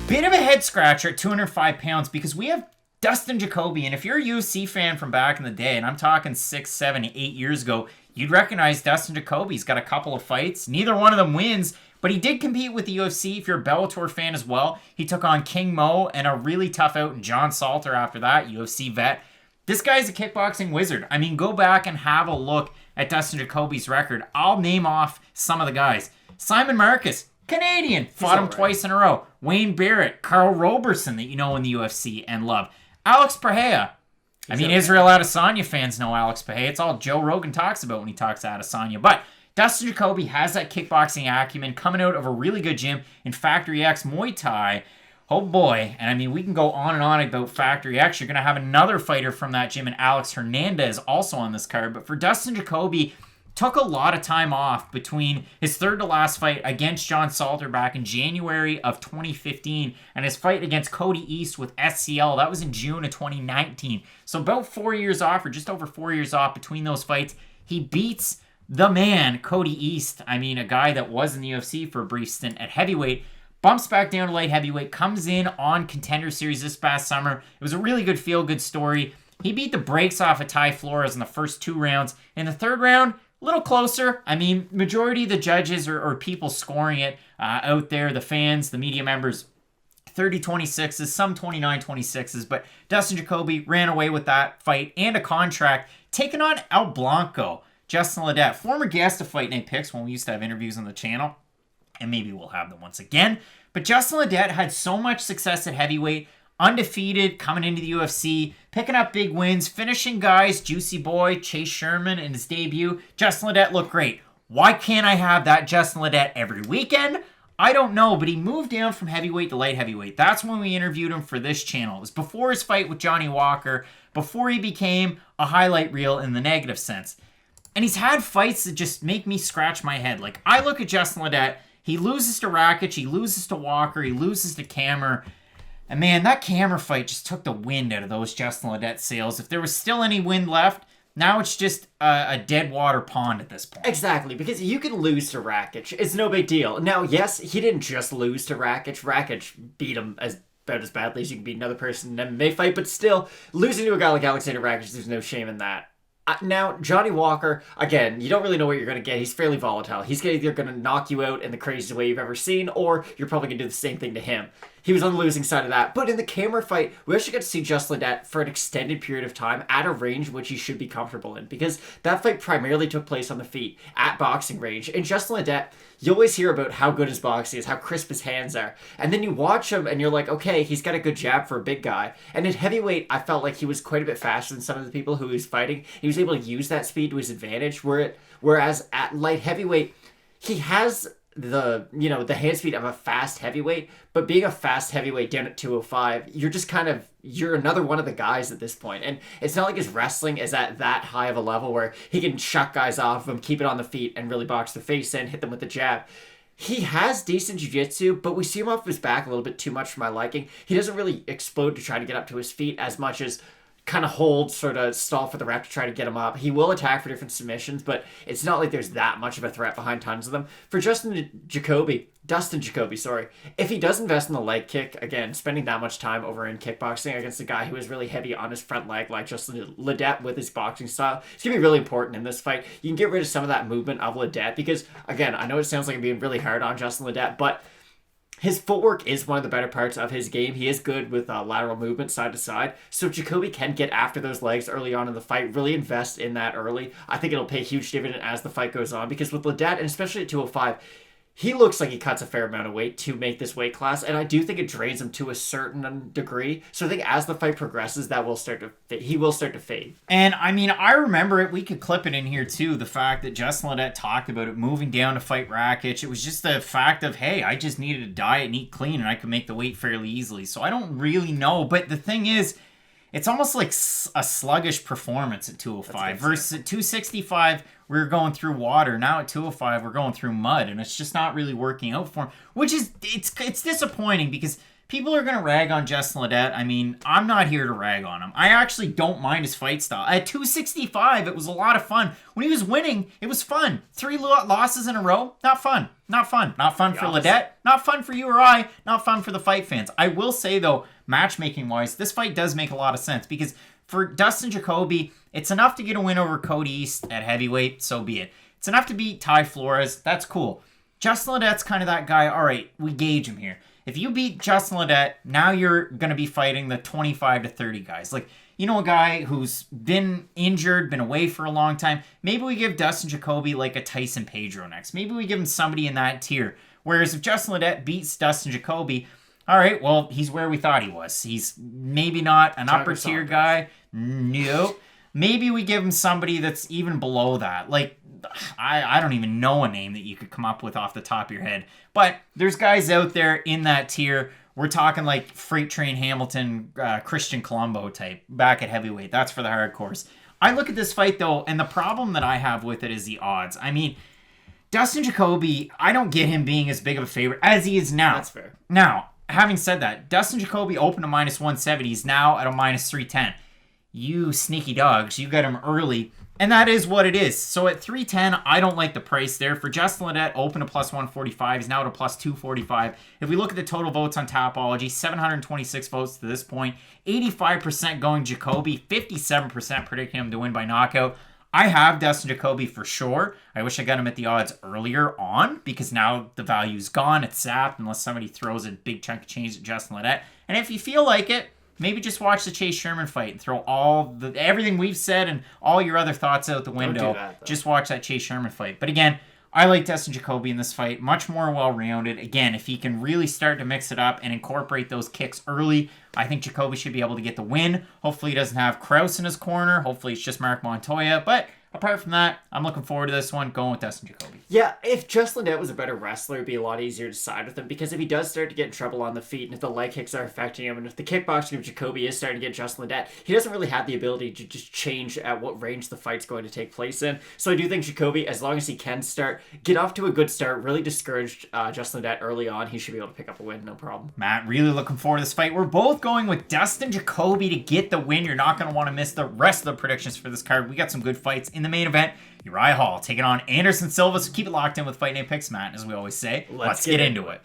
bit of a head scratcher at 205 pounds because we have Dustin Jacoby. And if you're a UFC fan from back in the day, and I'm talking 6, 7, 8 years ago, you'd recognize Dustin Jacoby. He's got a couple of fights. Neither one of them wins, but he did compete with the UFC. If you're a Bellator fan as well, he took on King Mo and a really tough out in John Salter after that, UFC vet. This guy's a kickboxing wizard. I mean, go back and have a look at Dustin Jacoby's record. I'll name off some of the guys. Simon Marcus, Canadian, fought him twice in a row. Wayne Barrett, Carl Roberson, that you know in the UFC and love. Alex Pereira. I mean, Israel Adesanya fans know Alex Pereira. It's all Joe Rogan talks about when he talks to Adesanya. But Dustin Jacoby has that kickboxing acumen coming out of a really good gym in Factory X Muay Thai. Oh boy. And I mean, we can go on and on about Factory X. You're going to have another fighter from that gym, and Alex Hernandez also on this card. But for Dustin Jacoby, took a lot of time off between his third to last fight against John Salter back in January of 2015 and his fight against Cody East with SCL. That was in June of 2019. So about 4 years off, or just over 4 years off between those fights. He beats the man, Cody East. I mean, a guy that was in the UFC for a brief stint at heavyweight. Bumps back down to light heavyweight, comes in on Contender Series this past summer. It was a really good feel-good story. He beat the brakes off of Ty Flores in the first 2 rounds. In the third round, a little closer. I mean, majority of the judges or people scoring it out there, the fans, the media members, 30-26s, some 29-26s, but Dustin Jacoby ran away with that fight and a contract, taking on El Blanco, Justin Ledet, former guest of Fight Night Picks when we used to have interviews on the channel, and maybe we'll have them once again. But Justin Ledet had so much success at heavyweight, undefeated, coming into the UFC, picking up big wins, finishing guys, Juicy Boy, Chase Sherman in his debut. Justin Ledet looked great. Why can't I have that Justin Ledet every weekend? I don't know, but he moved down from heavyweight to light heavyweight. That's when we interviewed him for this channel. It was before his fight with Johnny Walker, before he became a highlight reel in the negative sense. And he's had fights that just make me scratch my head. Like, I look at Justin Ledet, he loses to Rakic, he loses to Walker, he loses to Kammer. And man, that Kammer fight just took the wind out of those Justin Ledet sails. If there was still any wind left, now it's just a dead water pond at this point. Exactly, because you can lose to Rakic. It's no big deal. Now, yes, he didn't just lose to Rakic. Rakic beat him about as badly as you can beat another person in an MMA fight, but still, losing to a guy like Alexander Rakic, there's no shame in that. Now, Johnny Walker, again, you don't really know what you're going to get. He's fairly volatile. He's either going to knock you out in the craziest way you've ever seen, or you're probably going to do the same thing to him. He was on the losing side of that. But in the Kammer fight, we actually got to see Justin Ledet for an extended period of time at a range which he should be comfortable in, because that fight primarily took place on the feet, at boxing range. And Justin Ledet, you always hear about how good his boxing is, how crisp his hands are. And then you watch him and you're like, okay, he's got a good jab for a big guy. And in heavyweight, I felt like he was quite a bit faster than some of the people who he was fighting. He was able to use that speed to his advantage, whereas at light heavyweight, he has the hand speed of a fast heavyweight, but being a fast heavyweight down at 205, you're another one of the guys at this point. And it's not like his wrestling is at that high of a level where he can shut guys off of him, keep it on the feet, and really box the face in, hit them with the jab. He has decent jiu-jitsu, but we see him off his back a little bit too much for my liking. He doesn't really explode to try to get up to his feet as much as kind of hold, sort of stall for the rep to try to get him up. He will attack for different submissions, but it's not like there's that much of a threat behind tons of them. For Dustin Jacoby, if he does invest in the leg kick, again, spending that much time over in kickboxing against a guy who is really heavy on his front leg, like Justin Ledet with his boxing style, it's going to be really important in this fight. You can get rid of some of that movement of Ledet, because, again, I know it sounds like I'm being really hard on Justin Ledet, but his footwork is one of the better parts of his game. He is good with lateral movement side to side. So Jacoby can get after those legs early on in the fight, really invest in that early. I think it'll pay huge dividend as the fight goes on, because with Ledet, and especially at 205, he looks like he cuts a fair amount of weight to make this weight class, and I do think it drains him to a certain degree. So I think as the fight progresses, he will start to fade. And I mean, I remember it. We could clip it in here too. The fact that Justin Ledet talked about it moving down to fight Rakic. It was just the fact of, hey, I just needed to diet and eat clean, and I could make the weight fairly easily. So I don't really know. But the thing is, it's almost like a sluggish performance at 205 versus at 265. We were going through water. Now at 205, we're going through mud, and it's just not really working out for him, which is, it's disappointing, because people are going to rag on Justin Ledet. I mean, I'm not here to rag on him. I actually don't mind his fight style. At 265, it was a lot of fun. When he was winning, it was fun. 3 losses in a row, not fun. Not fun. Not fun for opposite. Ledet. Not fun for you or I. Not fun for the fight fans. I will say, though, matchmaking-wise, this fight does make a lot of sense because for Dustin Jacoby, it's enough to get a win over Cody East at heavyweight, so be it. It's enough to beat Ty Flores. That's cool. Justin Ledet's kind of that guy. All right, we gauge him here. If you beat Justin Ledet, now you're going to be fighting the 25 to 30 guys. Like, you know, a guy who's been injured, been away for a long time. Maybe we give Dustin Jacoby like a Tyson Pedro next. Maybe we give him somebody in that tier. Whereas if Justin Ledet beats Dustin Jacoby, all right, well, he's where we thought he was. He's maybe not an upper tier guy. Nope. Maybe we give him somebody that's even below that. Like, I don't even know a name that you could come up with off the top of your head. But there's guys out there in that tier. We're talking like Freight Train Hamilton, Christian Colombo type, back at heavyweight. That's for the hardcores. I look at this fight, though, and the problem that I have with it is the odds. I mean, Dustin Jacoby, I don't get him being as big of a favorite as he is now. That's fair. Now, having said that, Dustin Jacoby opened to minus 170. He's now at a minus 310. You sneaky dogs, you got him early. And that is what it is. So at 310, I don't like the price there. For Justin Ledet, open to plus 145. He's now at a plus 245. If we look at the total votes on Tapology, 726 votes to this point. 85% going Jacoby. 57% predicting him to win by knockout. I have Dustin Jacoby for sure. I wish I got him at the odds earlier on because now the value's gone. It's zapped unless somebody throws a big chunk of change at Justin Ledet. And if you feel like it, maybe just watch the Chase Sherman fight and throw everything we've said and all your other thoughts out the window. Don't do that, though. Just watch that Chase Sherman fight. But again, I like Dustin Jacoby in this fight. Much more well-rounded. Again, if he can really start to mix it up and incorporate those kicks early, I think Jacoby should be able to get the win. Hopefully he doesn't have Krause in his corner. Hopefully it's just Mark Montoya. But apart from that, I'm looking forward to this one. Going with Dustin Jacoby. Yeah, if Justin Ledet was a better wrestler, it'd be a lot easier to side with him because if he does start to get in trouble on the feet and if the leg kicks are affecting him and if the kickboxing of Jacoby is starting to get Justin Ledet, he doesn't really have the ability to just change at what range the fight's going to take place in. So I do think Jacoby, as long as he can get off to a good start, really discourage Justin Ledet early on, he should be able to pick up a win, no problem. Matt, really looking forward to this fight. We're both going with Dustin Jacoby to get the win. You're not going to want to miss the rest of the predictions for this card. We got some good fights in the main event. Uriah Hall taking on Anderson Silva. So keep it locked in with Fight Night Picks, Matt, as we always say. Let's get into it.